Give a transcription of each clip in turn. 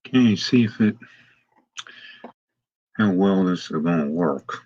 Okay, see if how well this is going to work.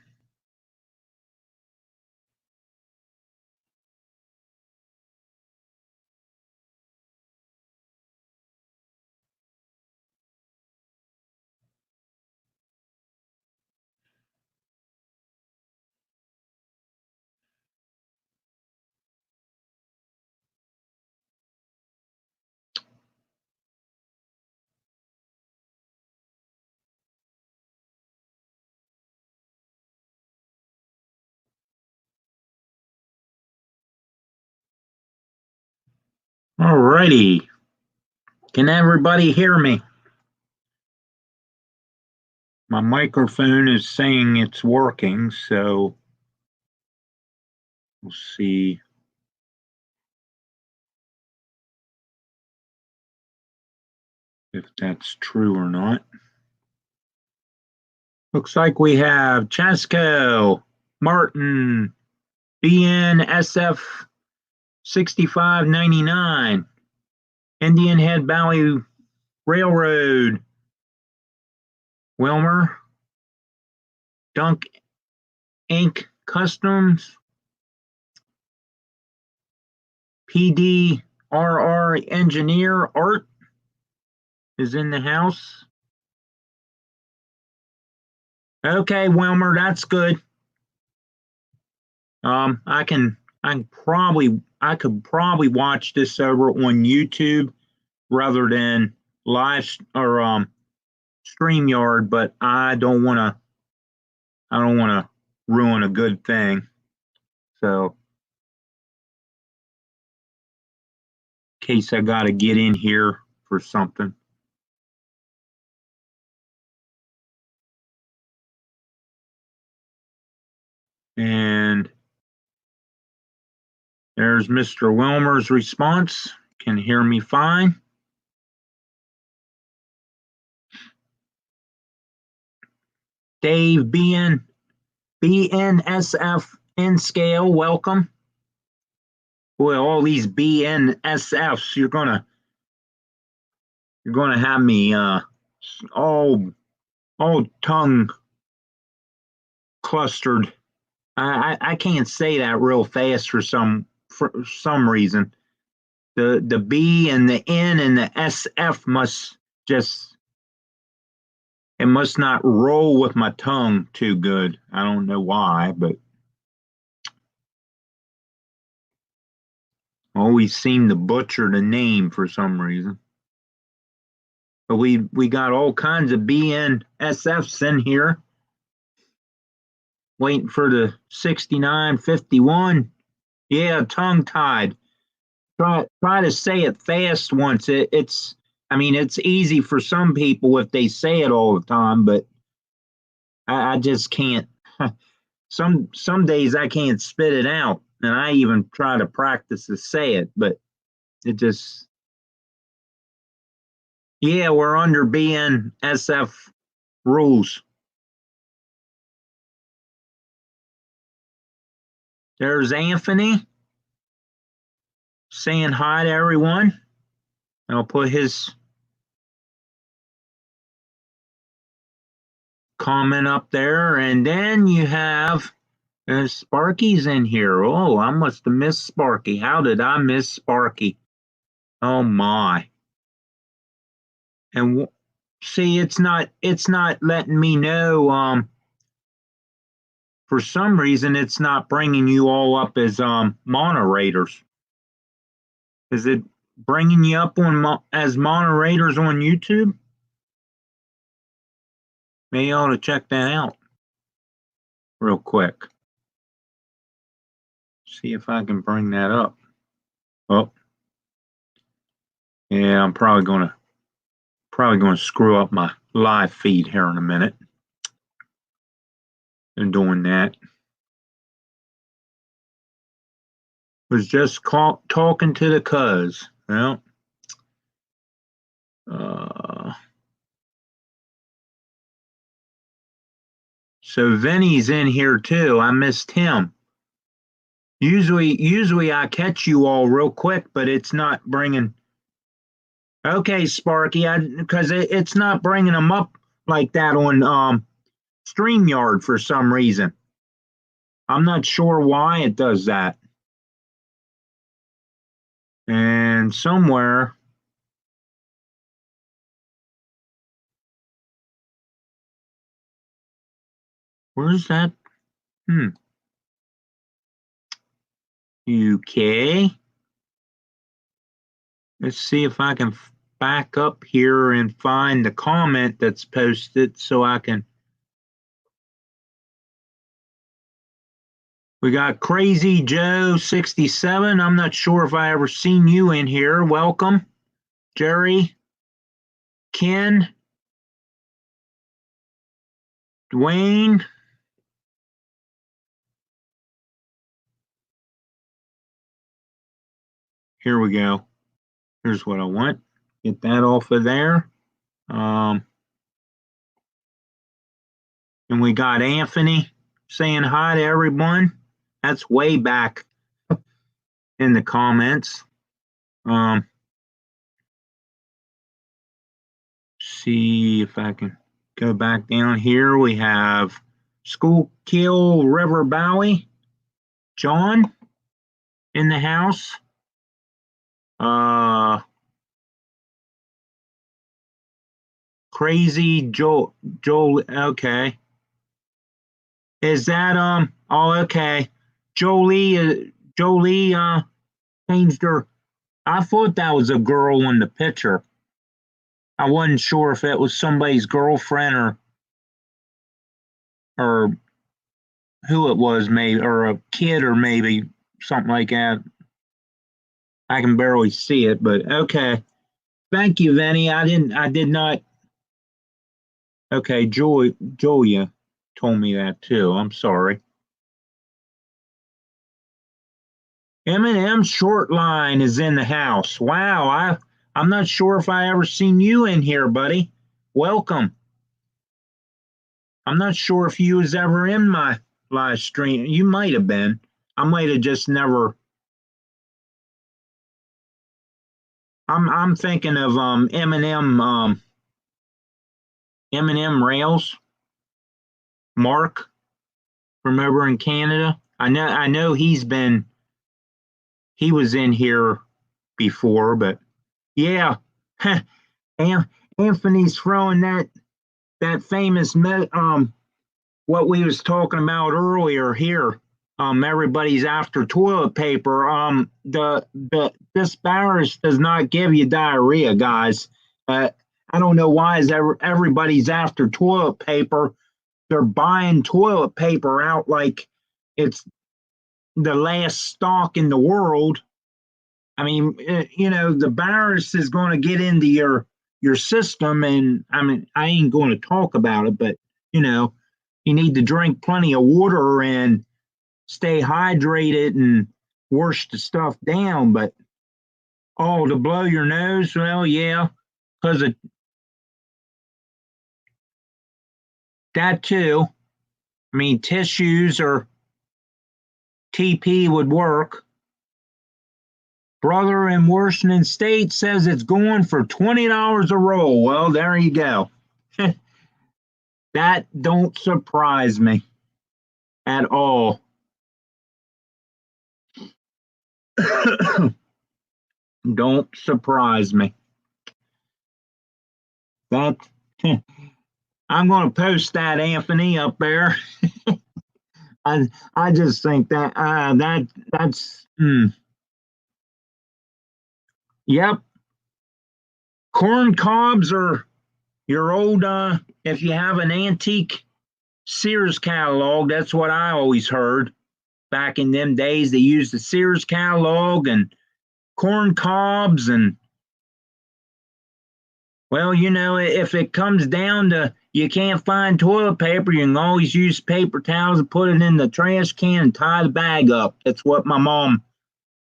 Alrighty, can everybody hear me? My microphone is saying it's working, so we'll see if that's true or not. Looks like we have Chasco, Martin, BNSF 6599, Indian Head Valley Railroad, Wilmer, Dunk Inc. Customs, PDRR Engineer Art is in the house. Okay, Wilmer, that's good. I could probably watch this over on YouTube rather than live or StreamYard, but I don't want to ruin a good thing. So, in case I got to get in here for something. And there's Mr. Wilmer's response. Can hear me fine. Dave BNSF N scale, welcome. Boy, all these BNSFs, you're gonna have me all tongue clustered. I can't say that real fast for some reason. The B and the N and the SF must not roll with my tongue too good. I don't know why, but always seem to butcher the name for some reason. But we got all kinds of BNSFs in here. Waiting for the 6951. Yeah, tongue tied. Try to say it fast once. It's easy for some people if they say it all the time, but I just can't. Some days I can't spit it out, and I even try to practice to say it, but it just. Yeah, we're under BNSF rules. There's Anthony saying hi to everyone. I'll put his comment up there, and then you have Sparky's in here. Oh, I must have missed Sparky. How did I miss Sparky? Oh my! And see, it's not letting me know. For some reason, it's not bringing you all up as moderators. Is it bringing you up on as moderators on YouTube? Maybe I ought to check that out real quick. See if I can bring that up. Oh, yeah, I'm probably gonna screw up my live feed here in a minute. And doing that. Was just talking to the cuz. Well, so Vinny's in here too. I missed him. Usually I catch you all real quick, but it's not bringing Okay, Sparky, because it's not bringing them up like that on StreamYard for some reason. I'm not sure why it does that. And somewhere, where's that? Hmm. Okay. Let's see if I can back up here and find the comment that's posted so I can. We got Crazy Joe 67. I'm not sure if I ever seen you in here. Welcome. Jerry, Ken, Dwayne. Here we go. Here's what I want. Get that off of there. Um, and we got Anthony saying hi to everyone. That's way back in the comments. Um, see if I can go back down here. We have Schuylkill River Bowie, John in the house. Uh, Crazy Joel. Okay, is that Oh, okay. Jolie changed her. I thought that was a girl in the picture. I wasn't sure if it was somebody's girlfriend or who it was, maybe, or a kid, or maybe something like that. I can barely see it, but okay. Thank you, Vinny. I did not. Okay, Julia told me that too. I'm sorry. M&M Short Line is in the house. Wow, I'm not sure if I ever seen you in here, buddy. Welcome. I'm not sure if you was ever in my live stream. You might have been. I might have just never. I'm thinking of M&M Rails. Mark from over in Canada. I know he was in here before, but yeah. Anthony's throwing that famous what we was talking about earlier here. Everybody's after toilet paper. The this virus does not give you diarrhea, guys. I don't know why is everybody's after toilet paper. They're buying toilet paper out like it's the last stock in the world. I mean, the virus is going to get into your system, and I mean, I ain't going to talk about it, but you know, you need to drink plenty of water and stay hydrated and wash the stuff down. But oh, to blow your nose, well, yeah, because of that too. I mean, tissues or TP would work. Brother in Washington State says it's going for $20 a roll. Well, there you go. That don't surprise me at all. Don't surprise me. That I'm going to post that, Anthony, up there. I just think that's yep. Corn cobs are your old if you have an antique Sears catalog, that's what I always heard. Back in them days, they used the Sears catalog and corn cobs, and well, if it comes down to you can't find toilet paper, you can always use paper towels and put it in the trash can and tie the bag up. That's what my mom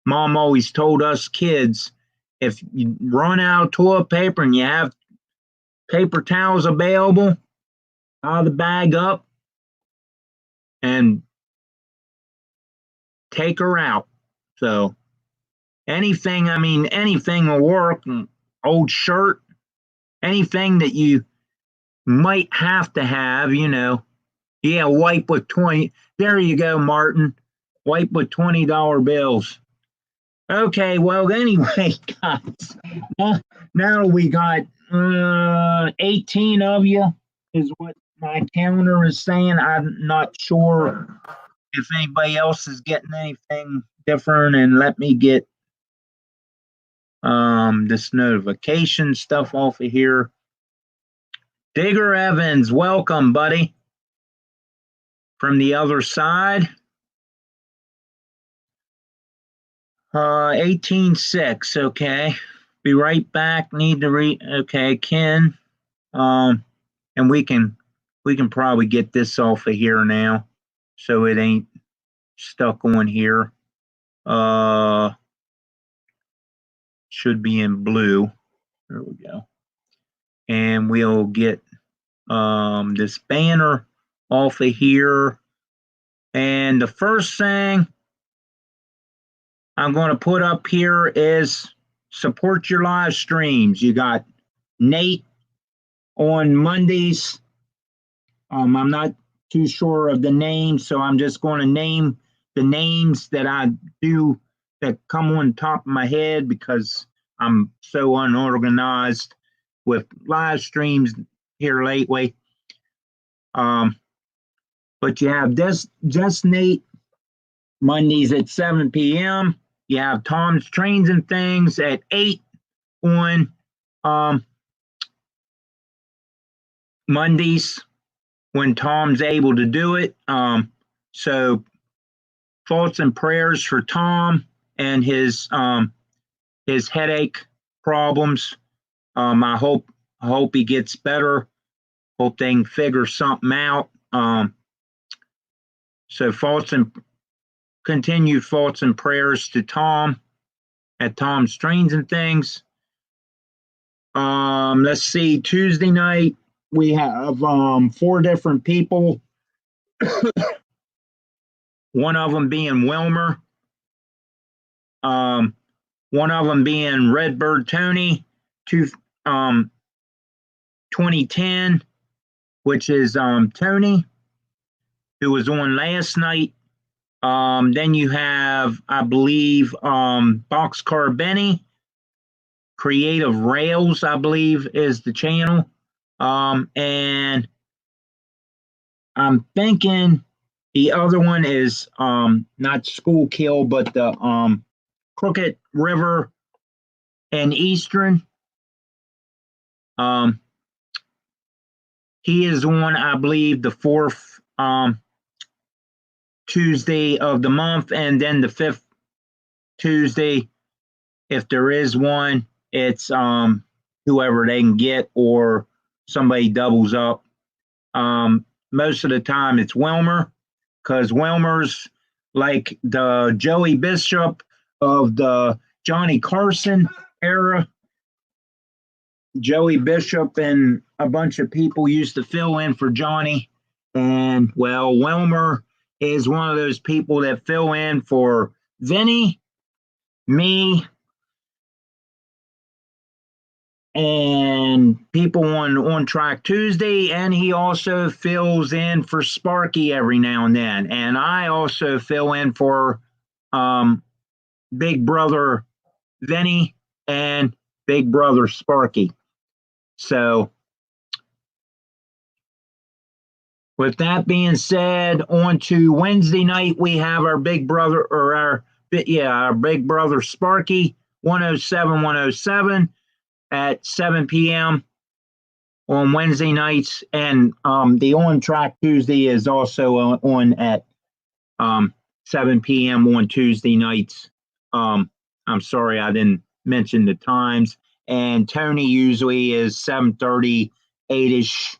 always told us kids. If you run out of toilet paper and you have paper towels available, tie the bag up and take her out. So anything will work. old shirt, anything that you might have to have, you know. Yeah, wipe with 20. There you go, Martin. Wipe with $20 bills. Okay, well, anyway, guys, now we got 18 of you, is what my counter is saying. I'm not sure if anybody else is getting anything different, and let me get this notification stuff off of here. Digger Evans, welcome, buddy, from the other side. 18.6, okay. Be right back. Need to read. Okay, Ken. And we can probably get this off of here now, so it ain't stuck on here. Should be in blue. There we go. And we'll get this banner off of here. And the first thing I'm going to put up here is support your live streams. You got Nate on Mondays. I'm not too sure of the names, so I'm just going to name the names that I do that come on top of my head because I'm so unorganized with live streams here lately. But you have just Nate Mondays at 7 p.m. You have Tom's Trains and Things at 8 on Mondays when Tom's able to do it. So thoughts and prayers for Tom and his headache problems. I hope he gets better. Hope they can figure something out. So continued thoughts and prayers to Tom at Tom's Trains and Things. Let's see, Tuesday night we have 4 different people. One of them being Wilmer. One of them being Redbird Tony, 2010, which is Tony, who was on last night. Then you have, I believe, Boxcar Benny. Creative Rails, I believe, is the channel. And I'm thinking the other one is not School Kill, but the Crooked River and Eastern. He is on, I believe, the 4th Tuesday of the month, and then the 5th Tuesday, if there is one, it's whoever they can get or somebody doubles up. Most of the time it's Wilmer, because Wilmer's like the Joey Bishop of the Johnny Carson era. Joey Bishop and a bunch of people used to fill in for Johnny. And, well, Wilmer is one of those people that fill in for Vinny, me, and people on Track Tuesday, and he also fills in for Sparky every now and then. And I also fill in for Big Brother Vinny and Big Brother Sparky. So with that being said, on to Wednesday night, we have our Big Brother, or our Big Brother Sparky, 107 at 7 p.m. on Wednesday nights, and the On Track Tuesday is also on at 7 p.m. on Tuesday nights. I'm sorry I didn't mention the times. And Tony usually is 7:30, 8ish,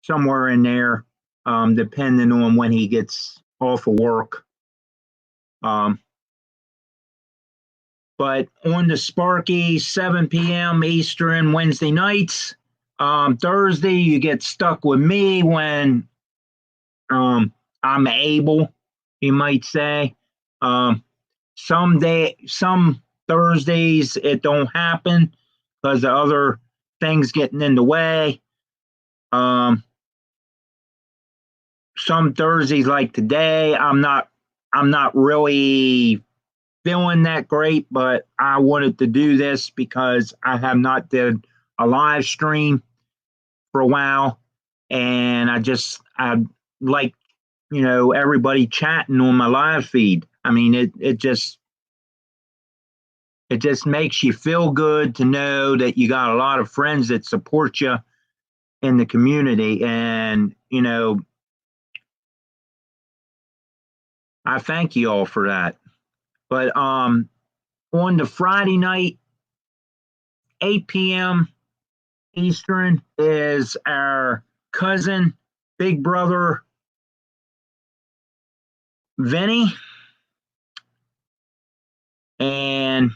somewhere in there, depending on when he gets off of work. But on the Sparky, 7 p.m. Eastern, Wednesday nights. Thursday, you get stuck with me when I'm able, you might say. Some Thursdays, it don't happen because of other things getting in the way. Some Thursdays like today, I'm not really feeling that great, but I wanted to do this because I have not did a live stream for a while, and I like everybody chatting on my live feed. I mean, it just makes you feel good to know that you got a lot of friends that support you in the community, and I thank you all for that. But on the Friday night, 8 p.m. Eastern, is our cousin, big brother, Vinny. And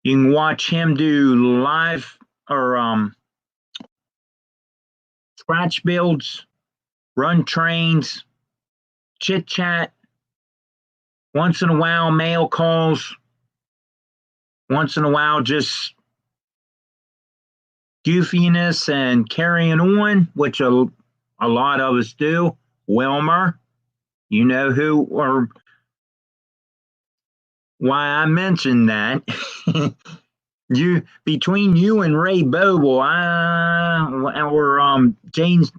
you can watch him do live or scratch builds, run trains, chit chat, once in a while mail calls, once in a while just goofiness and carrying on, which a lot of us do. Wilmer, you know who or why I mentioned that. You between you and Ray Boble, or James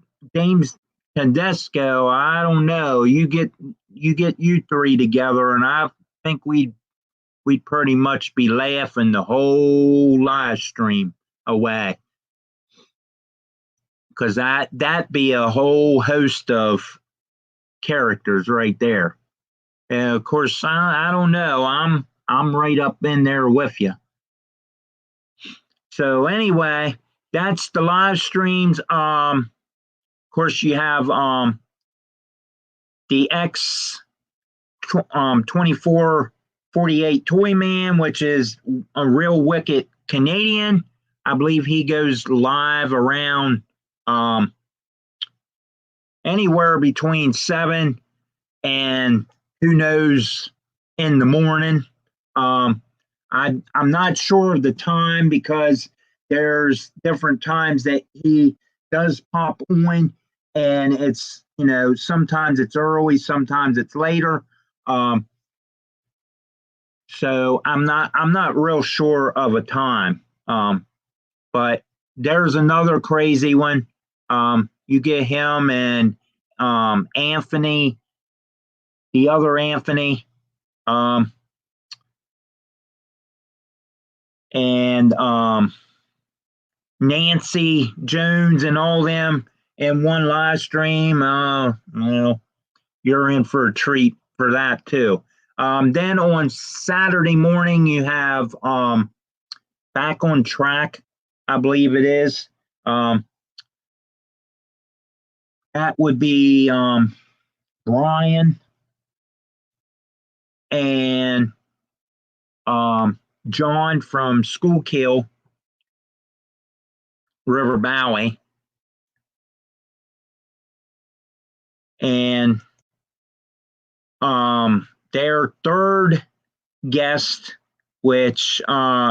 Tedesco, I don't know. You get you three together, and I think we'd pretty much be laughing the whole live stream away, because that'd be a whole host of characters right there. And of course, I don't know. I'm right up in there with you. So anyway, that's the live streams. Of course, you have the X 2448 Toy Man, which is a real wicked Canadian. I believe he goes live around anywhere between 7 and who knows in the morning. I'm not sure of the time because there's different times that he does pop on, and it's sometimes it's early, sometimes it's later. So I'm not real sure of a time. But there's another crazy one. You get him and Anthony, the other Anthony. And Nancy Jones and all them in one live stream. You're in for a treat for that too. Then on Saturday morning, you have Back on Track, I believe it is. That would be Brian and John from Schuylkill River Valley. And their third guest, which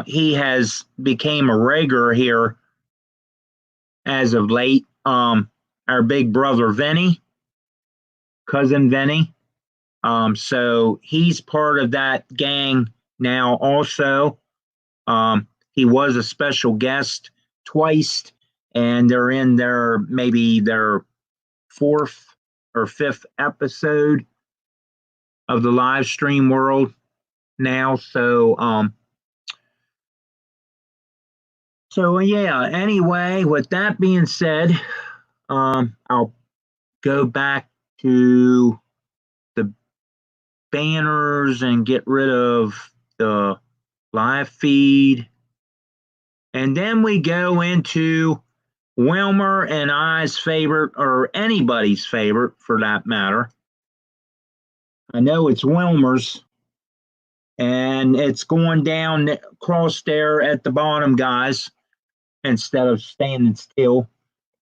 he has became a regular here as of late, our big brother Vinny, cousin Vinny. So he's part of that gang now also. He was a special guest twice, and they're in maybe their fourth or fifth episode of the live stream world now. So yeah, anyway, with that being said, I'll go back to the banners and get rid of the live feed. And then we go into Wilmer and I's favorite, or anybody's favorite for that matter. I know it's Wilmer's, and it's going down across there at the bottom, guys, instead of standing still.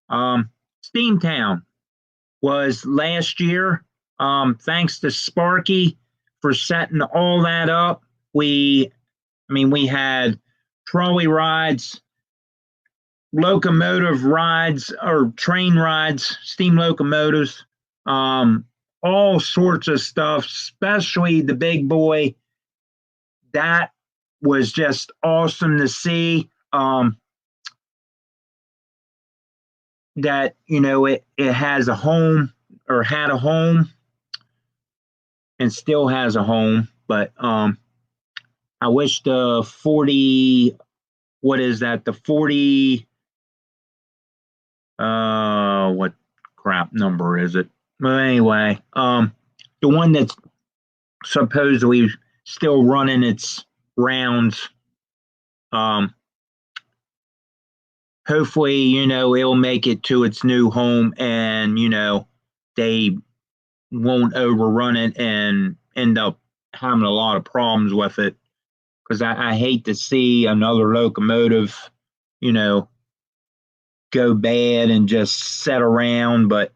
Steamtown was last year. Thanks to Sparky for setting all that up. We had trolley rides, locomotive rides, or train rides, steam locomotives, all sorts of stuff, especially the big boy. That was just awesome to see. That it has a home, or had a home, and still has a home. But I wish the 40, what is that? The 40, what crap number is it? But anyway, the one that's supposedly still running its rounds. Hopefully, it'll make it to its new home, and they won't overrun it and end up having a lot of problems with it. Because I hate to see another locomotive, go bad and just sit around. But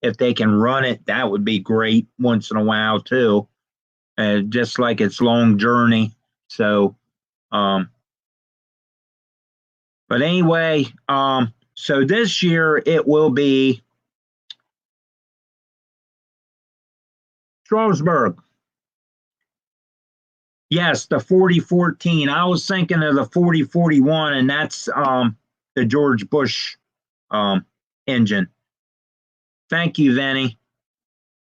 if they can run it, that would be great once in a while too. Just like its long journey. So, but anyway, so this year it will be Strasbourg. Yes, the 4014. I was thinking of the 4041, and that's the George Bush engine. Thank you, Vinny.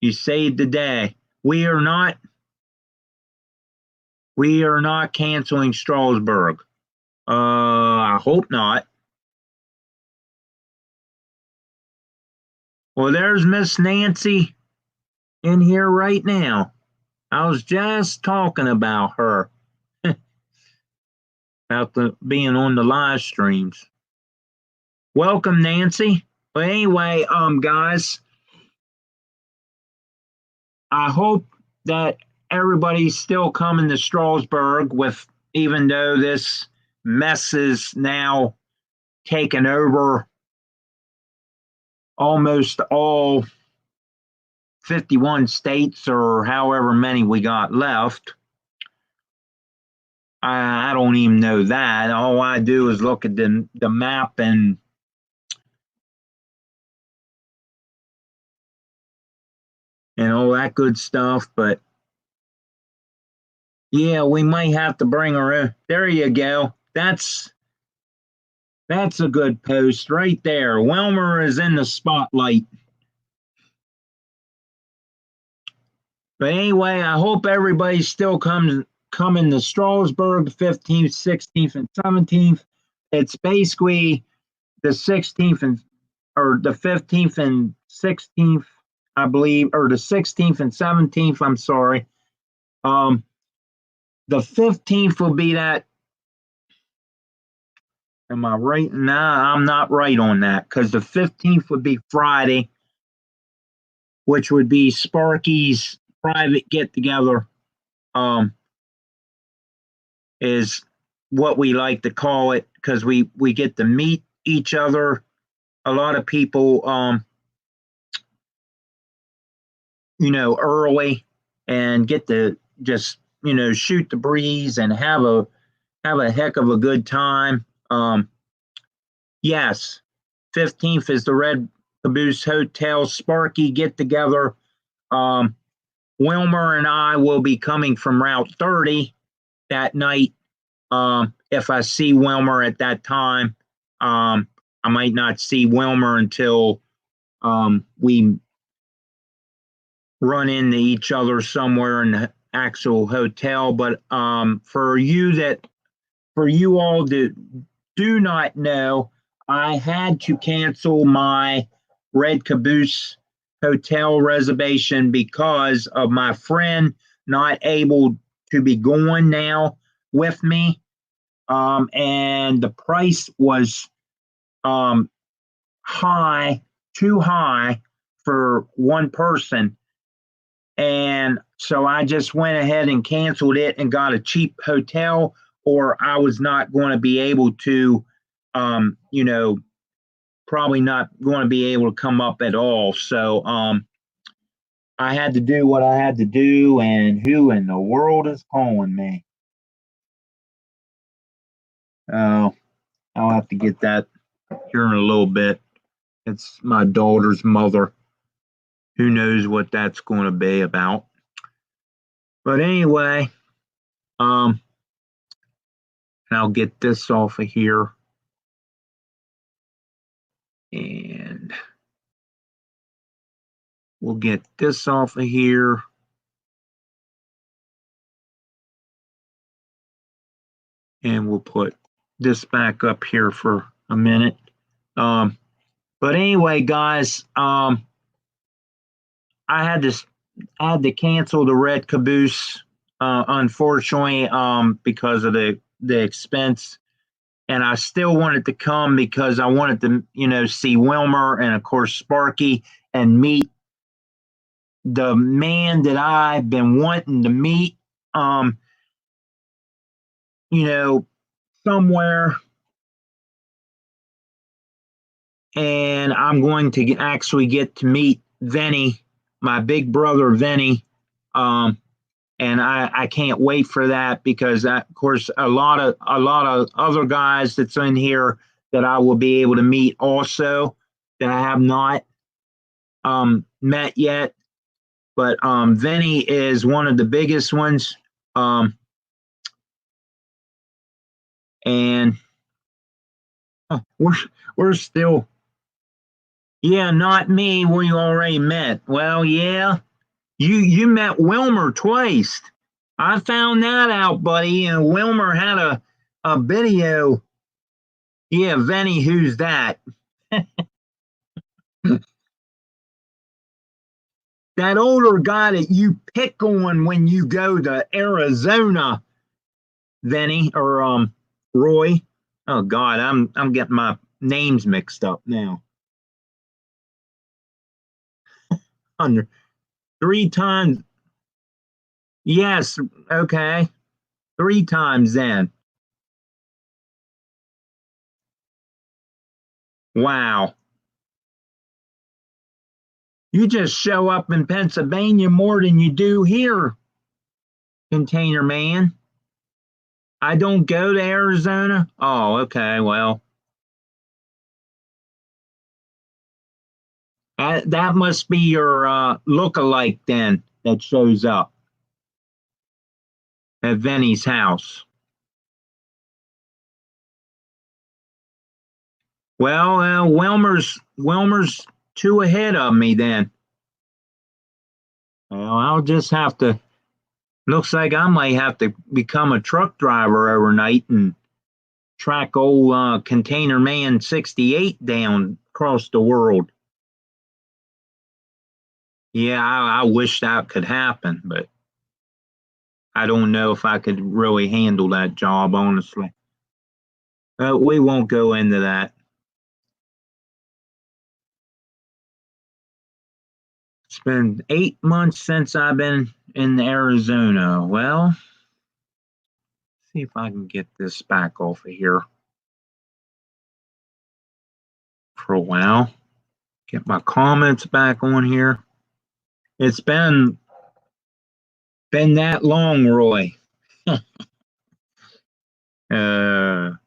You saved the day. We are not canceling Strasbourg. I hope not. Well, there's Miss Nancy in here right now. I was just talking about her, about being on the live streams. Welcome, Nancy. But anyway, guys, I hope that everybody's still coming to Strasbourg, even though this mess is now taken over almost all 51 states, or however many we got left. I don't even know that. All I do is look at the map and all that good stuff. But yeah, we might have to bring her in. There you go. That's a good post right there. Wilmer is in the spotlight. But anyway, I hope everybody still coming to Strasbourg the 15th, 16th, and 17th. It's basically the 16th or the 15th and 16th, I believe, or the 16th and 17th. I'm sorry. The 15th will be that. Am I right? Nah, I'm not right on that, because the 15th would be Friday, which would be Sparky's private get together. Is what we like to call it, because we get to meet each other. A lot of people, early, and get to just shoot the breeze and have a heck of a good time. Yes, 15th is the Red Caboose Hotel Sparky get together. Wilmer and I will be coming from Route 30 that night. If I see Wilmer at that time, I might not see Wilmer until we run into each other somewhere in the actual hotel. But for you all that do not know, I had to cancel my Red Caboose hotel reservation because of my friend not able to be going now with me. And the price was too high for one person. And so I just went ahead and canceled it and got a cheap hotel, or I was not going to be able to, probably not going to be able to come up at all. So I had to do what I had to do. And who in the world is calling me? Oh, I'll have to get that here in a little bit. It's my daughter's mother. Who knows what that's going to be about? But anyway, um, and I'll get this off of here, and we'll get this off of here. And we'll put this back up here for a minute. But anyway, guys, I had to cancel the Red Caboose, unfortunately, because of the expense. And I still wanted to come because I wanted to, see Wilmer and of course Sparky and meet the man that I've been wanting to meet. You know, somewhere, and I'm going to actually get to meet Vinny, my big brother Vinny. And I can't wait for that because of course a lot of other guys that's in here that I will be able to meet also that I have not met yet. But Vinny is one of the biggest ones. And we're still, yeah, not me. We already met. Well, yeah, you met Wilmer twice. I found that out, buddy. And Wilmer had a video. Yeah, Vinny, who's that? That older guy that you pick on when you go to Arizona, Vinny or Roy. Oh God, I'm getting my names mixed up now. Under 3 times. Yes, okay. 3 times then. Wow. You just show up in Pennsylvania more than you do here, Container Man. I don't go to Arizona. Oh, okay. Well, that must be your look-alike then that shows up at Vinny's house. Well, Wilmer's 2 ahead of me then. Well, I'll just have to. Looks like I might have to become a truck driver overnight and track old Container Man 68 down across the world. Yeah, I wish that could happen, but I don't know if I could really handle that job, honestly. We won't go into that. It's been 8 months since I've been in Arizona. Well, see if I can get this back off of here for a while. Get my comments back on here. It's been that long, Roy. You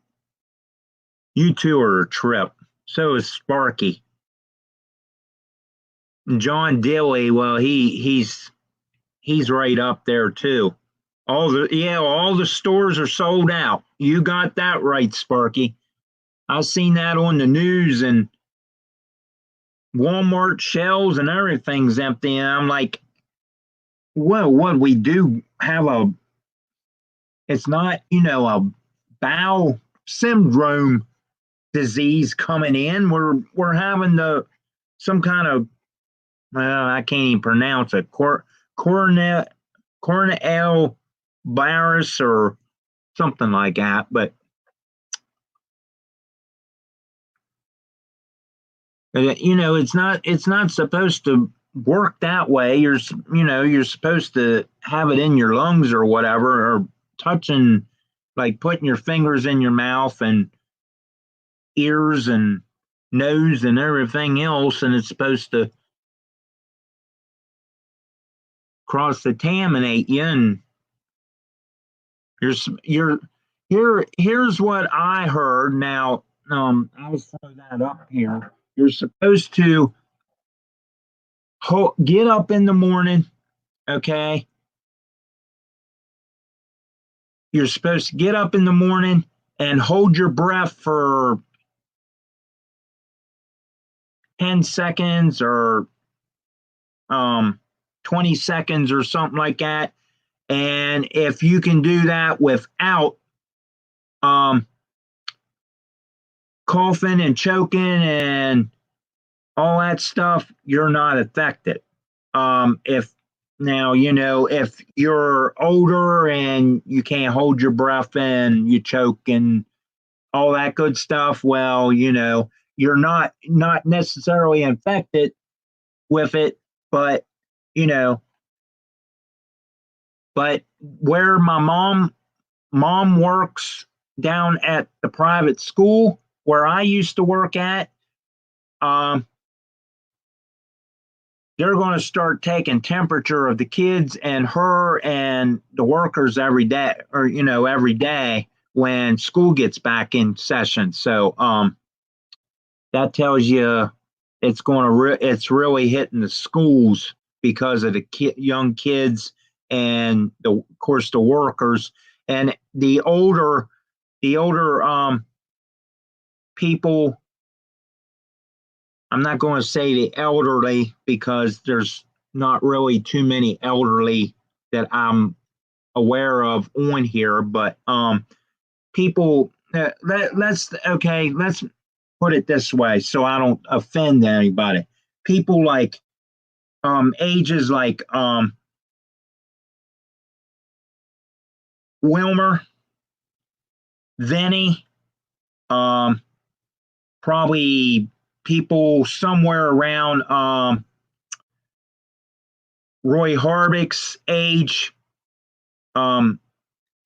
two are a trip. So is Sparky. John Dilly, well, he's right up there too. All the stores are sold out. You got that right, Sparky. I've seen that on the news and Walmart shelves and everything's empty. And I'm like, well, what we do have it's not, a bowel syndrome disease coming in. We're having some kind of, well, I can't even pronounce it, coronal virus or something like that. But it's not supposed to work that way. You're supposed to have it in your lungs or whatever, or touching, like putting your fingers in your mouth and ears and nose and everything else, and it's supposed to cross contaminate you, and you're here's what I heard. Now, I'll throw that up here. You're supposed to get up in the morning, okay? You're supposed to get up in the morning and hold your breath for 10 seconds or 20 seconds or something like that. And if you can do that without um, coughing and choking and all that stuff, you're not affected. If now, if you're older and you can't hold your breath and you choke and all that good stuff, well, you're not necessarily infected with it, but you know, but where my mom works down at the private school where I used to work at, um, they're going to start taking temperature of the kids and her and the workers every day, or every day when school gets back in session. So that tells you it's really hitting the schools because of the young kids and of course the workers and the older people. I'm not going to say the elderly because there's not really too many elderly that I'm aware of on here, but people. Let's put it this way so I don't offend anybody. People like ages like Wilmer, Vinny, um, probably people somewhere around Roy Harvick's age, um,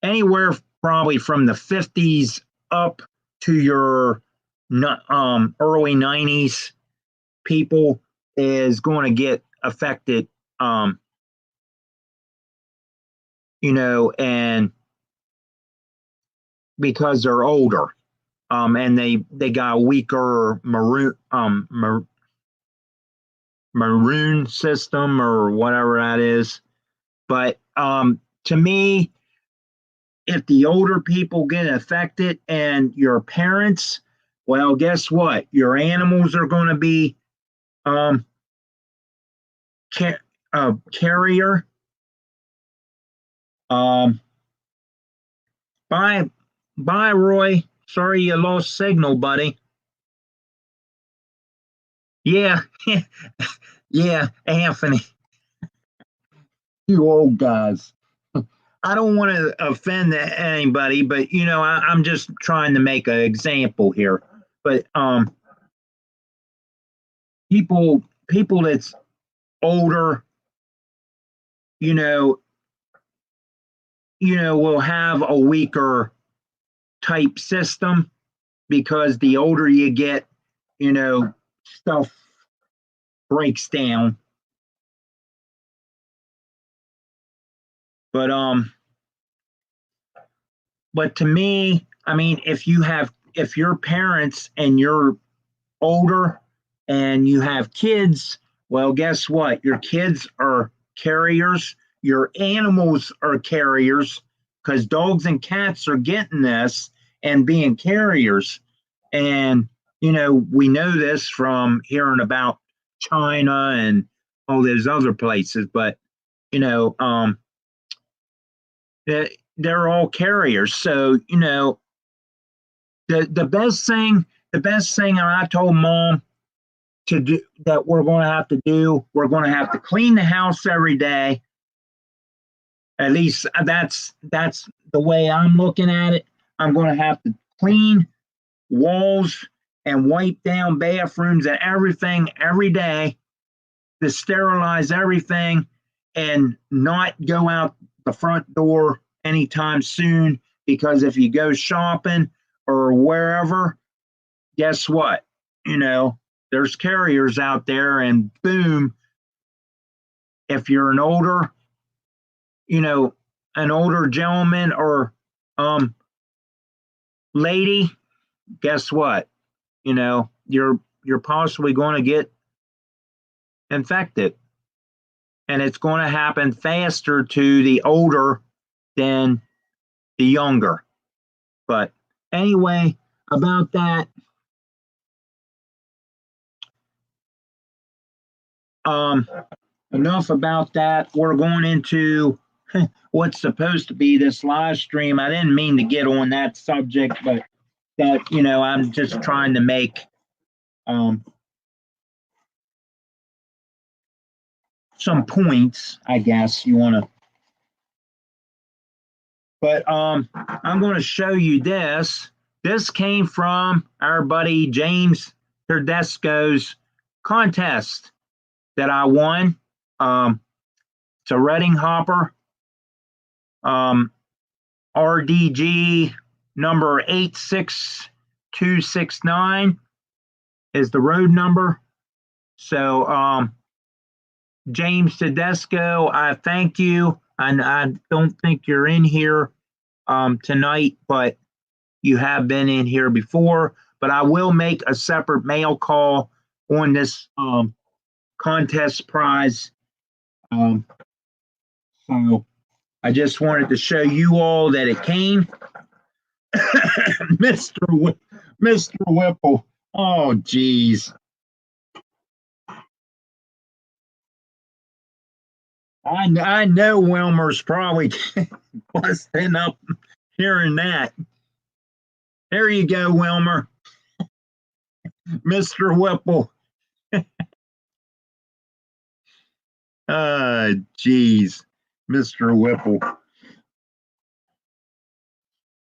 anywhere probably from the 50s up to your early 90s people is going to get affected, and because they're older, and they got a weaker maroon system or whatever that is. But to me, if the older people get affected and your parents, well, guess what? Your animals are going to be um, carrier. Um, bye, bye, Roy. Sorry you lost signal, buddy. Yeah, yeah, Anthony, you old guys. I don't want to offend anybody, but I'm just trying to make an example here. But people that's older, you know, will have a weaker type system because the older you get, stuff breaks down. But to me, I mean, if your parents and you're older and you have kids, well, guess what? Your kids are carriers, your animals are carriers because dogs and cats are getting this and being carriers. And, we know this from hearing about China and all those other places, but, you know, um, they're all carriers. So, the best thing I told mom to do that we're going to have to do, we're going to have to clean the house every day. At least that's the way I'm looking at it. I'm going to have to clean walls and wipe down bathrooms and everything every day to sterilize everything and not go out the front door anytime soon because if you go shopping or wherever, guess what? There's carriers out there, and boom, if you're you know, an older gentleman or lady, guess what? You know, you're possibly going to get infected, and it's going to happen faster to the older than the younger. But anyway, about that, um, enough about that. We're going into what's supposed to be this live stream. I didn't mean to get on that subject, but that, you know, I'm just trying to make some points, I guess you want to. But I'm going to show you this. This came from our buddy James Tedesco's contest that I won. It's a Reading Hopper, RDG number 86269 is the road number. So James Tedesco, I thank you. And I don't think you're in here tonight, but you have been in here before. But I will make a separate mail call on this contest prize. So I just wanted to show you all that it came. Mr. Whipple. Oh, geez. I know Wilmer's probably busting up hearing that. There you go, Wilmer. Mr. Whipple. Geez. Mr. Whipple.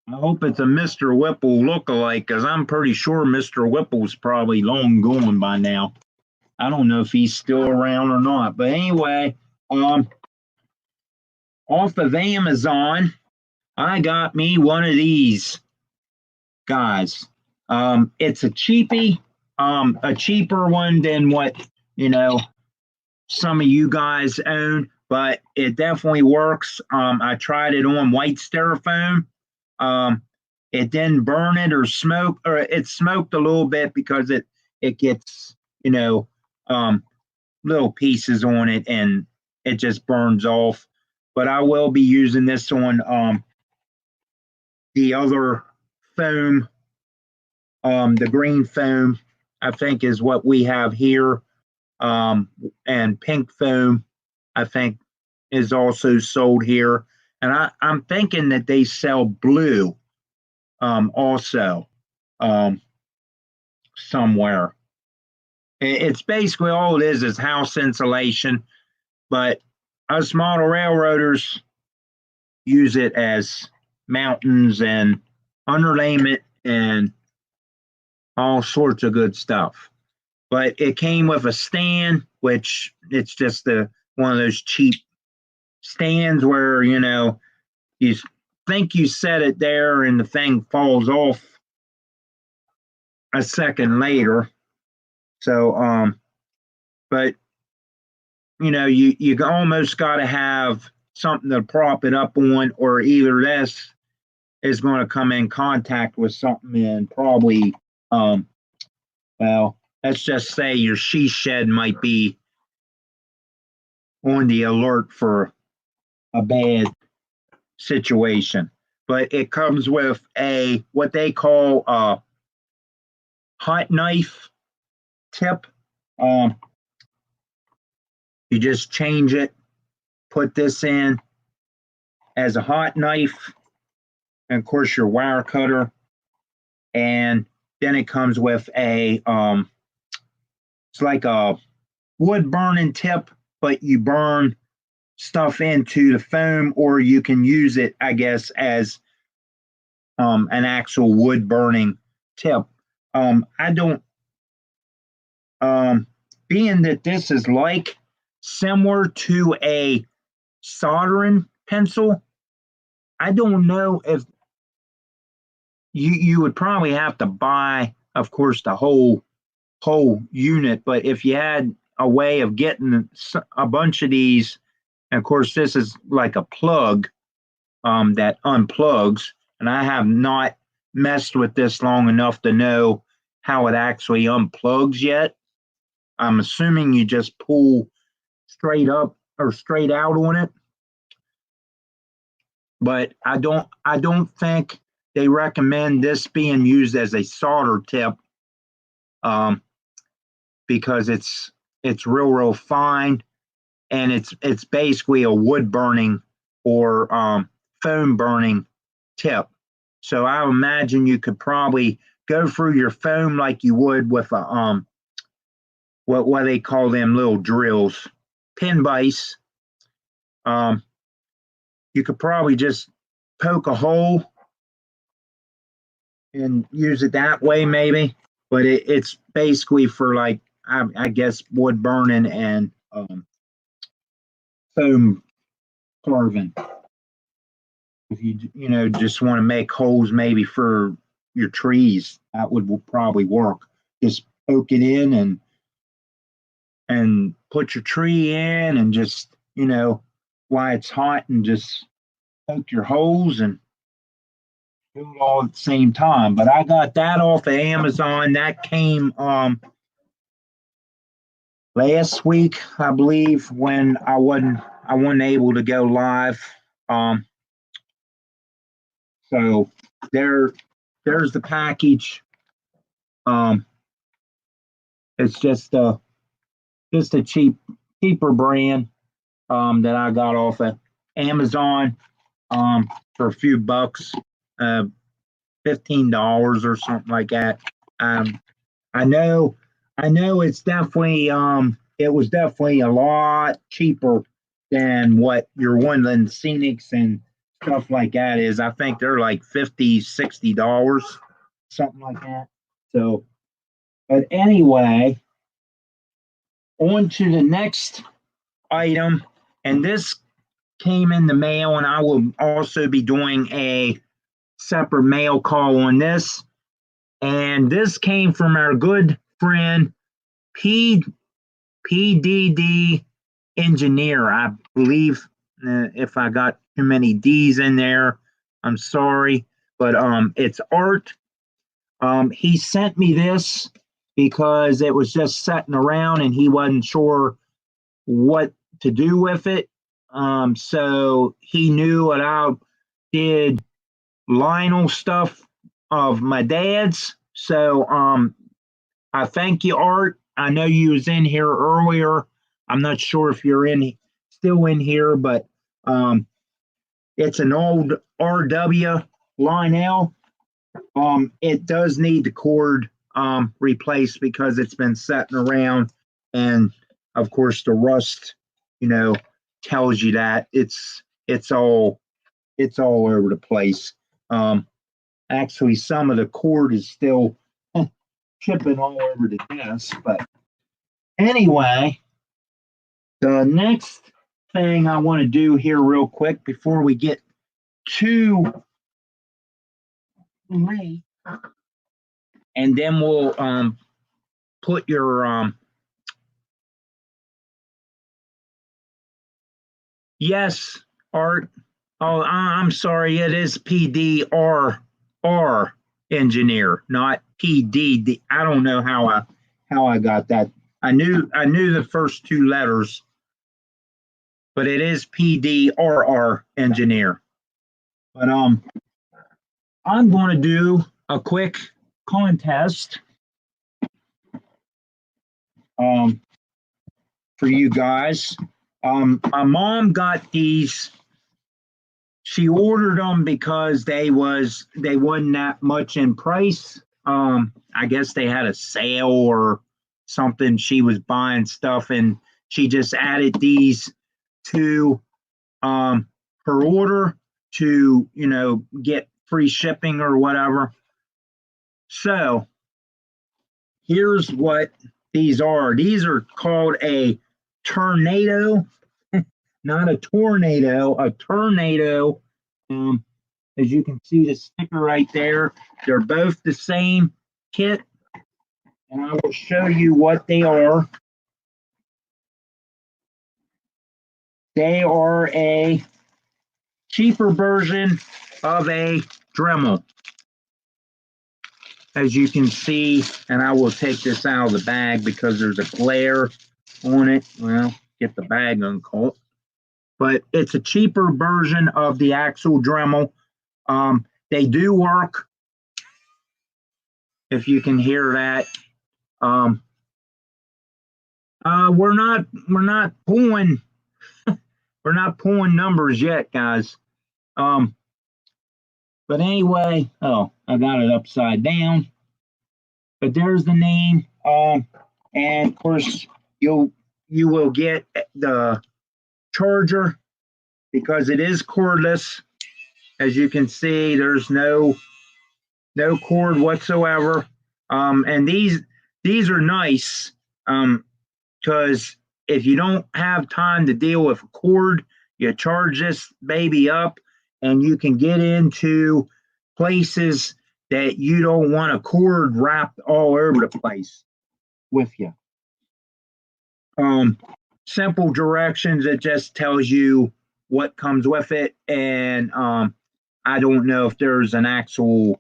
I hope it's a Mr. Whipple lookalike, because I'm pretty sure Mr. Whipple's probably long gone by now. I don't know if he's still around or not. But anyway, off of Amazon, I got me one of these guys. It's a cheapie, a cheaper one than what, you know, some of you guys own, but it definitely works. I tried it on white styrofoam. It didn't burn it or smoke, or it smoked a little bit because it gets, you know, little pieces on it and it just burns off. But I will be using this on the other foam, the green foam, I think is what we have here, and pink foam, I think, is also sold here. And I'm thinking that they sell blue also somewhere. It's basically all it is house insulation, but us model railroaders use it as mountains and underlayment and all sorts of good stuff. But it came with a stand, which it's just one of those cheap stands where, you know, you think you set it there and the thing falls off a second later. So, but you know, you almost got to have something to prop it up on, or either this is going to come in contact with something and probably, well, let's just say your she shed might be on the alert for a bad situation. But it comes with a what they call a hot knife tip. You just change it, put this in as a hot knife, and of course your wire cutter, and then it comes with a it's like a wood burning tip, but you burn stuff into the foam, or you can use it, I guess, as an actual wood burning tip. I don't, being that this is like similar to a soldering pencil, I don't know if you would probably have to buy, of course, the whole unit, but if you had a way of getting a bunch of these, and of course this is like a plug that unplugs, and I have not messed with this long enough to know how it actually unplugs yet. I'm assuming you just pull straight up or straight out on it, but I don't think they recommend this being used as a solder tip, um, because it's real fine, and it's basically a wood burning or foam burning tip. So I imagine you could probably go through your foam like you would with a what they call them little drills, pin vise. Um, you could probably just poke a hole and use it that way, maybe. But it's basically for, like, I guess, wood burning and foam carving. If you just want to make holes maybe for your trees, that would probably work. Just poke it in and put your tree in, and just while it's hot, and just poke your holes and do it all at the same time. But I got that off of Amazon. That came last week, I believe, when I wasn't able to go live. Um, so there's the package. Um, it's just a cheaper brand that I got off of Amazon for a few bucks, uh, $15 or something like that. Um, I know, I know it was definitely a lot cheaper than what your Woodland Scenics and stuff like that is. I think they're like $50, $60, something like that. So, but anyway, on to the next item, and this came in the mail, and I will also be doing a separate mail call on this. And this came from our good friend P PDD Engineer, I believe. If I got too many D's in there, I'm sorry, but it's Art. He sent me this because it was just sitting around and he wasn't sure what to do with it. So he knew what I did Lionel stuff of my dad's. So I thank you, Art. I know you was in here earlier. I'm not sure if you're still in here, but it's an old RW Lionel. It does need the cord replaced because it's been sitting around, and of course the rust, you know, tells you that it's all over the place. Actually, some of the cord is still chipping all over the desk. But anyway, the next thing I want to do here, real quick, before we get too late, and then we'll put your yes, Art. Oh, I'm sorry. It is PDR engineer, not PDD. I don't know how I got that. I knew the first two letters, but it is PDRR engineer. But I'm going to do a quick contest um for you guys. My mom got these. She ordered them because they wasn't that much in price. I guess they had a sale or something. She was buying stuff, and she just added these to her order to get free shipping or whatever. So here's what these are. These are called a tornado, not a tornado, a tornado. Um, as you can see the sticker right there, they're both the same kit, and I will show you what they are. They are a cheaper version of a Dremel. as you can see, and I will take this out of the bag because there's a glare on it. Well, get the bag uncut. But it's a cheaper version of the actual Dremel. They do work, if you can hear that. Um, we're not pulling numbers yet, guys. But anyway, oh, I got it upside down. But there's the name. And of course you will get the charger because it is cordless. As you can see, there's no cord whatsoever. And these are nice because if you don't have time to deal with a cord, you charge this baby up and you can get into places that you don't want a cord wrapped all over the place with you. Simple directions. It just tells you what comes with it, and I don't know if there's an actual.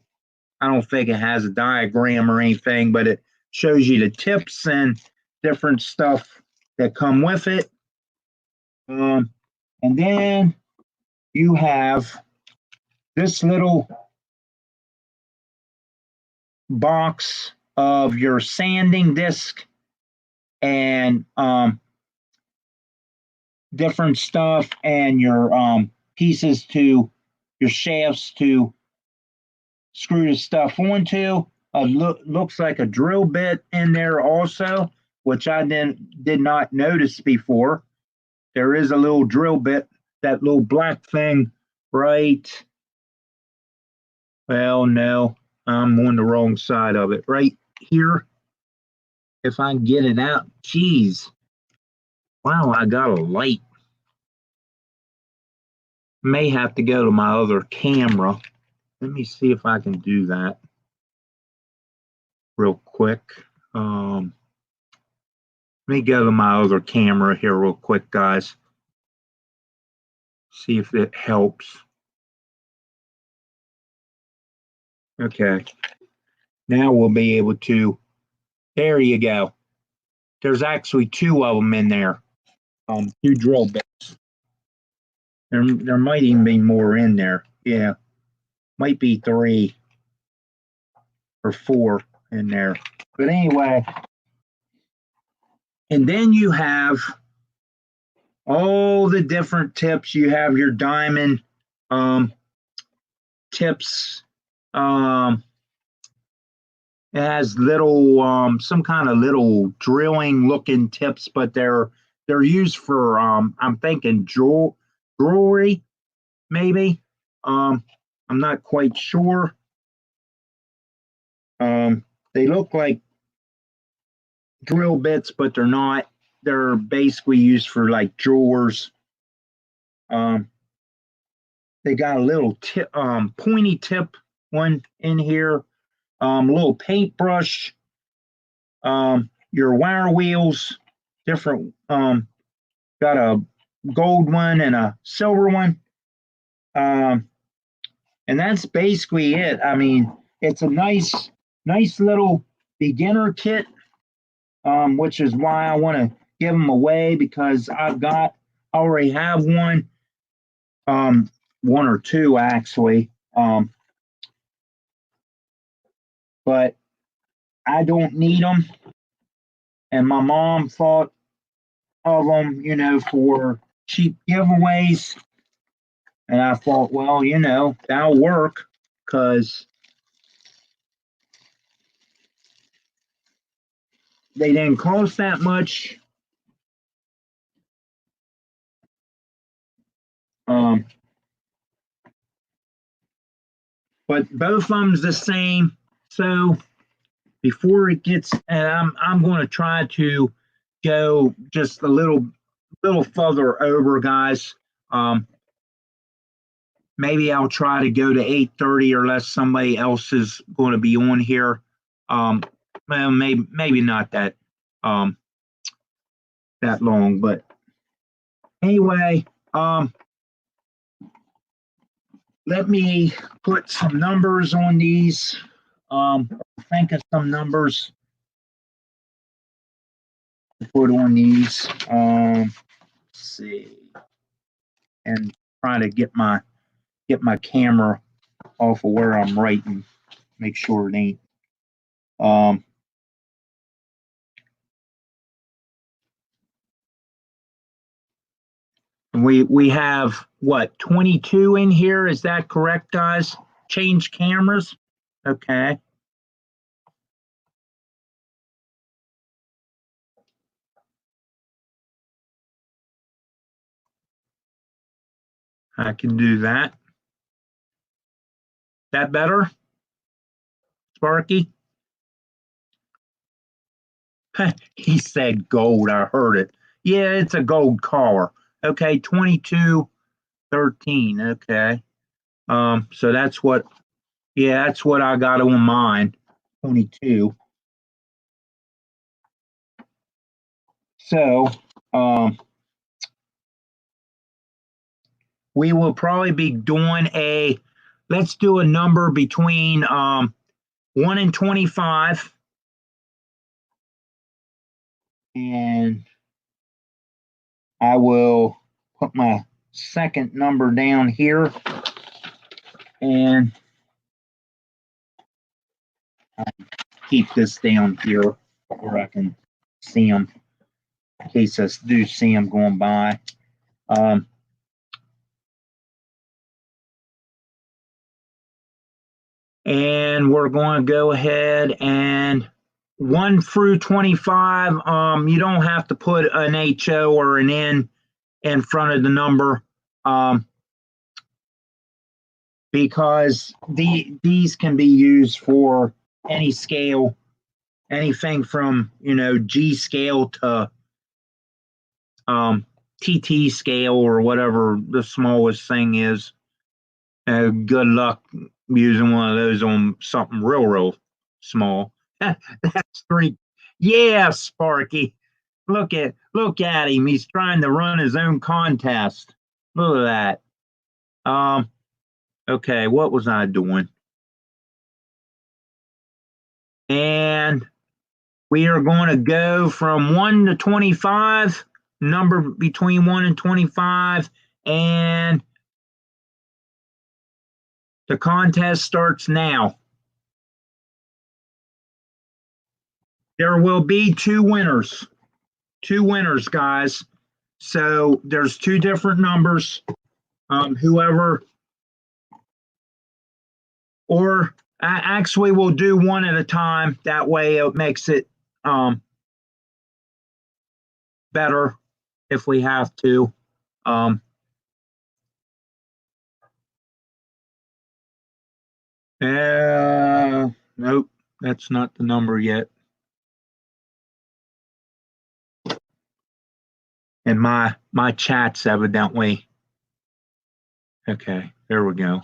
I don't think it has a diagram or anything, but it shows you the tips and different stuff that come with it. And then you have this little box of your sanding disc and different stuff and your pieces to your shafts to screw the stuff onto. Looks like a drill bit in there also, which I did not notice before. There is a little drill bit, that little black thing, right? Well, no, I'm on the wrong side of it. Right here, if I can get it out. Jeez. Wow, I got a light. May have to go to my other camera. Let me see if I can do that real quick. Let me go to my other camera here real quick, guys. See if it helps. Okay. Now we'll be able to. There you go. There's actually two of them in there. Two drill bits. There might even be more in there. Yeah. Might be 3 or 4 in there. But anyway. And then you have all the different tips. You have your diamond tips. It has little some kind of little drilling looking tips, but they're used for I'm thinking jewelry, maybe. I'm not quite sure. They look like drill bits, but they're not. They're basically used for like drawers. They got a little tip, pointy tip one in here. Little paintbrush. Your wire wheels, different. Got a gold one and a silver one. And that's basically it. I mean, it's a nice little beginner kit, which is why I want to give them away because I already have one, one or two actually, but I don't need them. And my mom thought of them, for cheap giveaways. And I thought, well, that'll work because they didn't cost that much. But both of them's the same. So before it gets, and I'm going to try to go just a little further over, guys. Maybe I'll try to go to 8:30 unless somebody else is going to be on here. Well, maybe not that that long, but anyway, let me put some numbers on these. Think of some numbers to put on these. Let's see, and try to get my camera off of where I'm writing. Make sure it ain't. Um, we have what, 22 in here? Is that correct, guys? Change cameras. Okay. I can do that. That better, Sparky? He said gold. I heard it. Yeah, it's a gold car. Okay, 2213. Okay. So that's what, yeah, that's what I got on mine. 22. So, um, we will probably be doing let's do a number between 1 and 25. And I will put my second number down here, and keep this down here where I can see them in case I do see them going by. And we're going to go ahead and 1 through 25. You don't have to put an HO or an N in front of the number, because these can be used for any scale, anything from G scale to TT scale or whatever the smallest thing is. Good luck using one of those on something real small. That's 3. Yeah, Sparky. Look at him. He's trying to run his own contest. Look at that. Okay, what was I doing? And we are going to go from 1 to 25, number between 1 and 25, and the contest starts now. There will be 2 winners. 2 winners, guys. So there's 2 different numbers. Whoever, or actually we'll do one at a time. That way it makes it better if we have to. Nope, that's not the number yet. And my chat's evidently. Okay, there we go.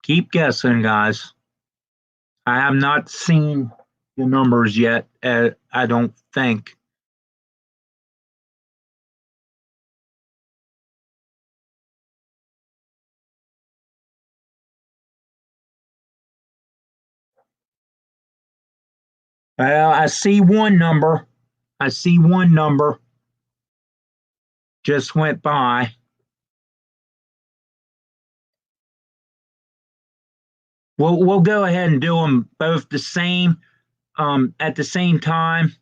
Keep guessing, guys. I have not seen the numbers yet. I don't think. Well, I see one number. Just went by. We'll go ahead and do them both the same, at the same time,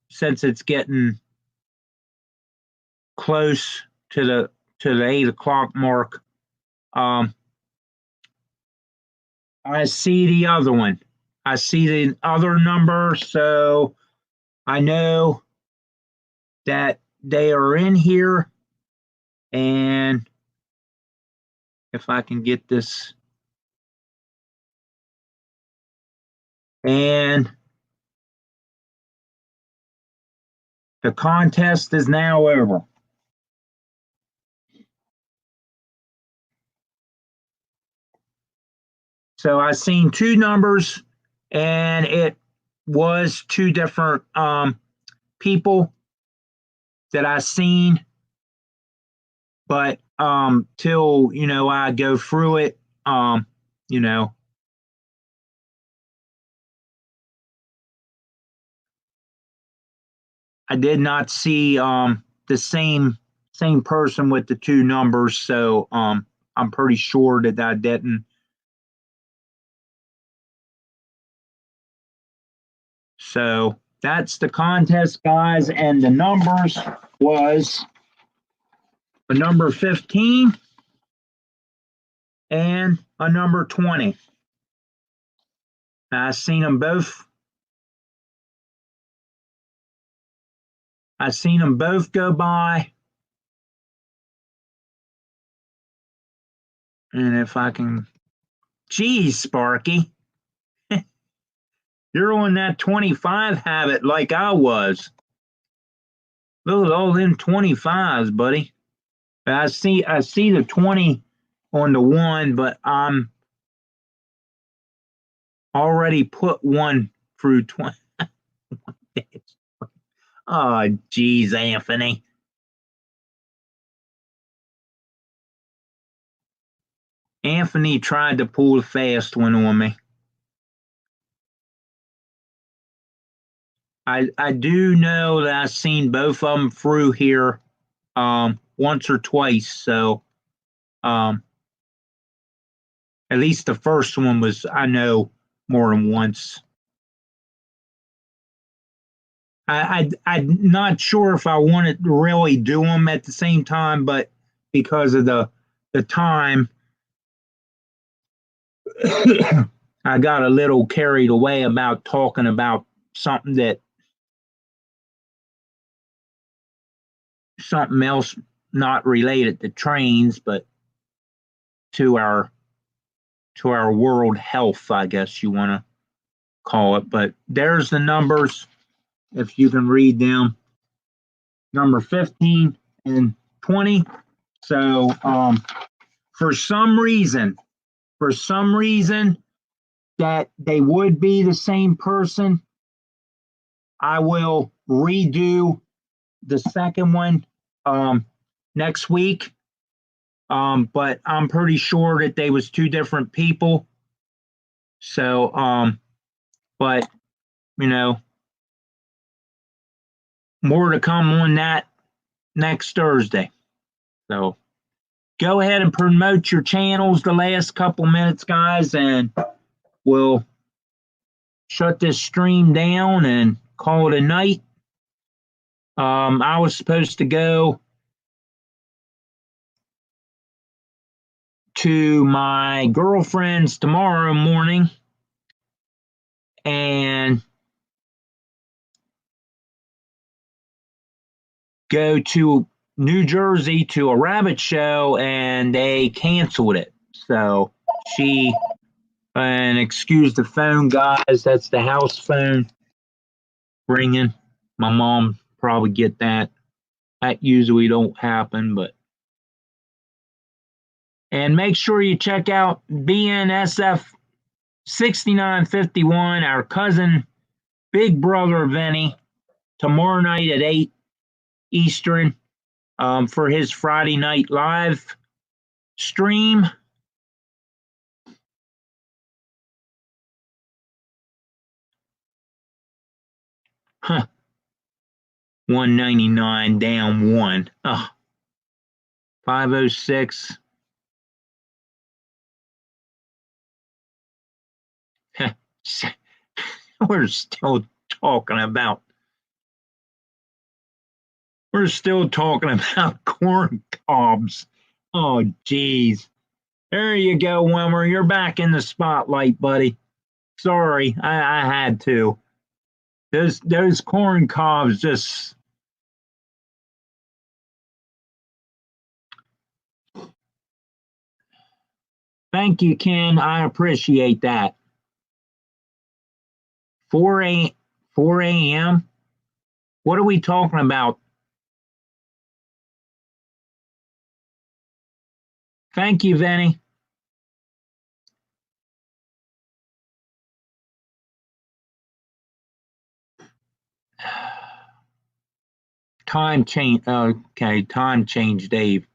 since it's getting close to the 8 o'clock mark. I see the other one. I see the other number, so I know that they are in here. And if I can get this, and the contest is now over. So I seen 2 numbers, and it was 2 different people that I seen, but till I go through it. You know, I did not see the same person with the two numbers, so I'm pretty sure that I didn't. So that's the contest, guys, and the numbers was a number 15 and a number 20. I seen them both. I seen them both go by. And if I can, geez, Sparky, you're on that 25 habit like I was. Look at all them 25s, buddy. I see the 20 on the one, but I'm already put one through 20. Oh, geez, Anthony. Anthony tried to pull a fast one on me. I do know that I've seen both of them through here once or twice. So at least the first one was, I know, more than once. I'm not sure if I wanted to really do them at the same time, but because of the time, I got a little carried away about talking about something else not related to trains, but to our world health, I guess you want to call it. But there's the numbers, if you can read them. Number 15 and 20. So for some reason that they would be the same person, I will redo the second one next week. But I'm pretty sure that they was two different people. So but more to come on that next Thursday. So go ahead and promote your channels the last couple minutes, guys, and we'll shut this stream down and call it a night. I was supposed to go to my girlfriend's tomorrow morning and go to New Jersey to a rabbit show, and they canceled it. So and excuse the phone, guys, that's the house phone ringing. My mom probably get that. That usually don't happen, but. And make sure you check out BNSF 6951, our cousin, big brother Vinny, tomorrow night at 8 Eastern for his Friday night live stream. Huh. 199 down one. Oh, 506. We're still talking about corn cobs. Oh, geez. There you go, Wilmer. You're back in the spotlight, buddy. Sorry, I had to. Those corn cobs just. Thank you, Ken. I appreciate that. 4 a.m. What are we talking about? Thank you, Vinny. Time change. Okay, time change, Dave.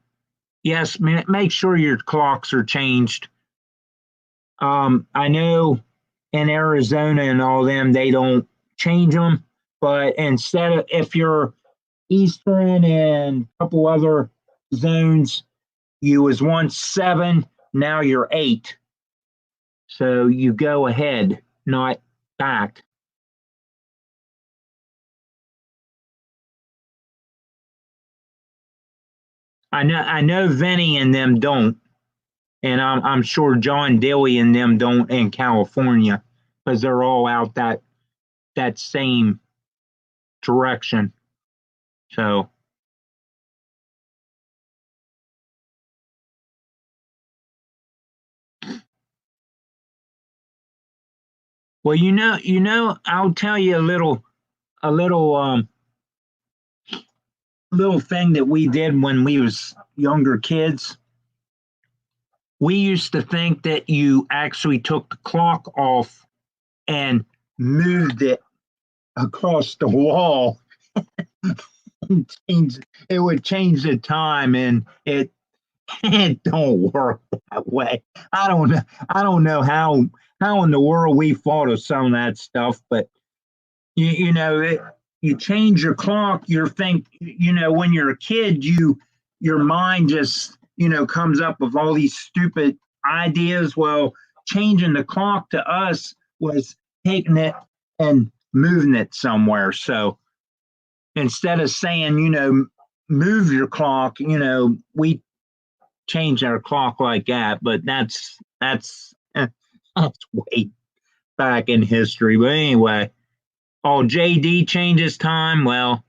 Yes, make sure your clocks are changed. I know in Arizona and all them, they don't change them, but instead of if you're Eastern and a couple other zones, you was once 7, now you're 8. So you go ahead, not back. I know Vinny and them don't, and I'm sure John Dilly and them don't in California because they're all out that same direction. So well, I'll tell you a little thing that we did when we was younger kids. We used to think that you actually took the clock off and moved it across the wall. It would change the time, and it don't work that way. I don't know how in the world we thought of some of that stuff, but you change your clock. You think when you're a kid, your mind just comes up with all these stupid ideas. Well, changing the clock to us was taking it and moving it somewhere. So instead of saying move your clock, we change our clock like that. But that's way back in history. But anyway, oh, JD changes time. Well,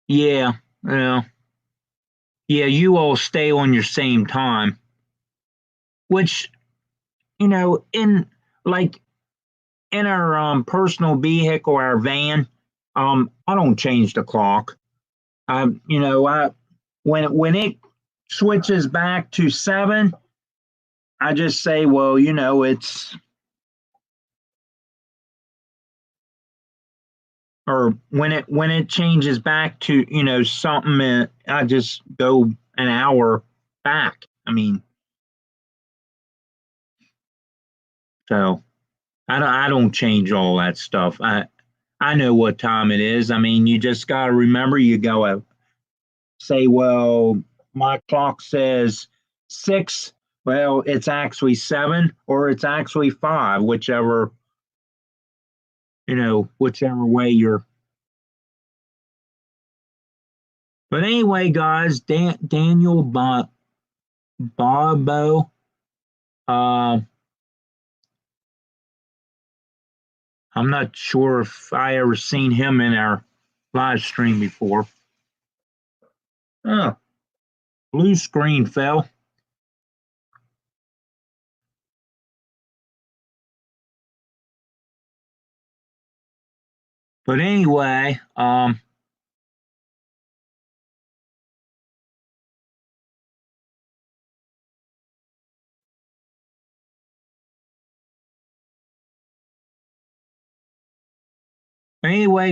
yeah, well, yeah, you all stay on your same time, which in like in our personal vehicle, our van, I don't change the clock. I when it switches back to 7, I just say, well, it's or when it changes back to something, I just go an hour back. I mean, so I don't change all that stuff. I know what time it is. I mean, you just got to remember. You go say, well, my clock says 6. Well, it's actually 7, or it's actually 5, whichever way you're. But anyway, guys, Daniel Bobo. Uh, I'm not sure if I ever seen him in our live stream before. Oh, blue screen fell. But anyway,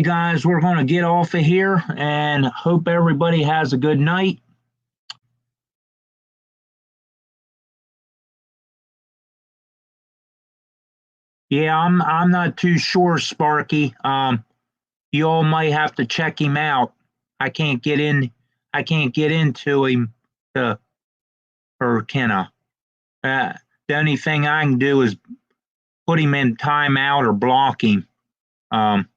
guys, we're going to get off of here and hope everybody has a good night. Yeah, I'm not too sure, Sparky. You all might have to check him out. I can't get in. I can't get into him to or can I? The only thing I can do is put him in timeout or block him. Um,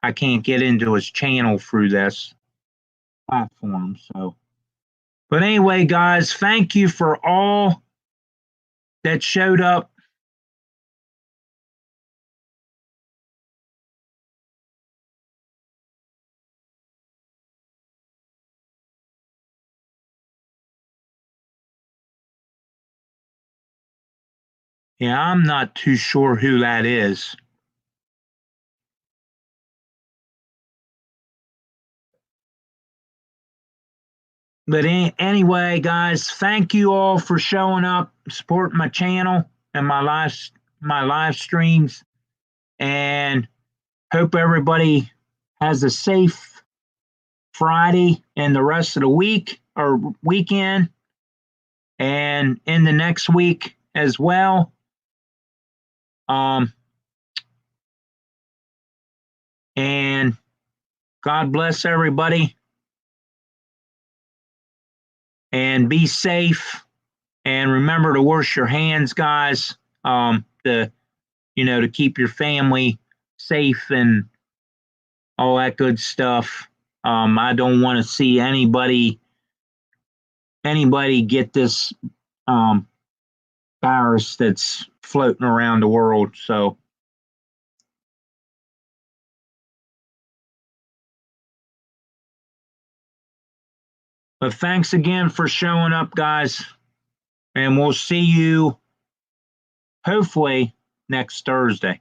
I can't get into his channel through this platform. So, but anyway, guys, thank you for all that showed up. Yeah, I'm not too sure who that is. But anyway, guys, thank you all for showing up, supporting my channel and my live streams. and hope everybody has a safe Friday and the rest of the week or weekend, and in the next week as well. And God bless everybody, and be safe, and remember to wash your hands, guys, to keep your family safe and all that good stuff. I don't want to see anybody get this virus that's floating around the world. So, but thanks again for showing up, guys, and we'll see you hopefully next Thursday.